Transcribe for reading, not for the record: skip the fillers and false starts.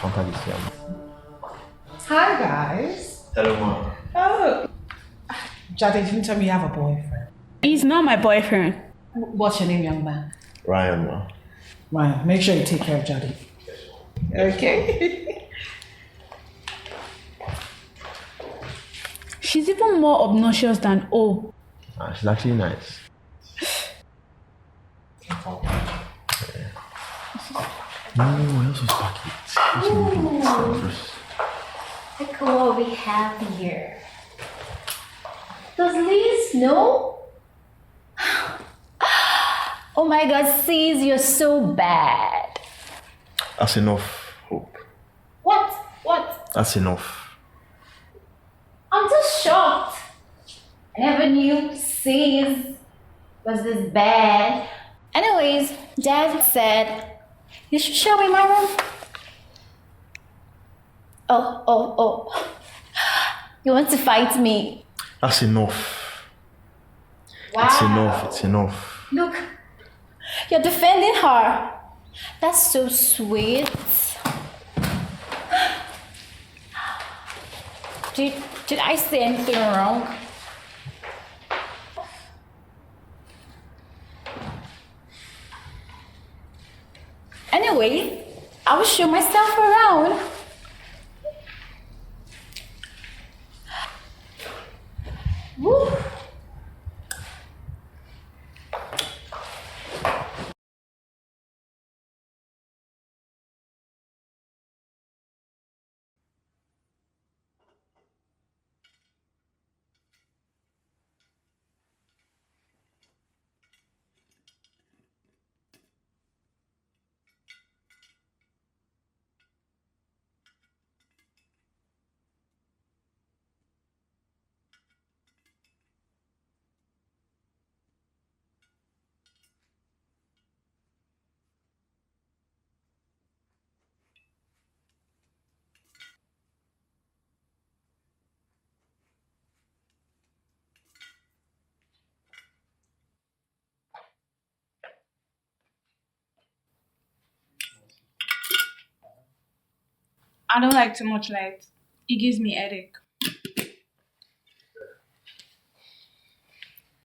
counter this here. Hi guys. Hello, ma. Oh, Jade didn't tell me you have a boyfriend. He's not my boyfriend. What's your name, young man? Ryan, ma. Ryan, make sure you take care of Jade. Okay. She's even more obnoxious than O. She's actually nice. No, I also pack it. Look at what we have here. Does Liz know? Oh my god, sis, you're so bad. That's enough, Hope. What? What? That's enough. I'm just shocked. I never knew sis was this bad. Anyways, Dad said you should show me my room. Oh. You want to fight me? That's enough. Wow. It's enough. Look, you're defending her. That's so sweet. Did I say anything wrong? Anyway, I will show myself around. Woo. I don't like too much light. It gives me headache.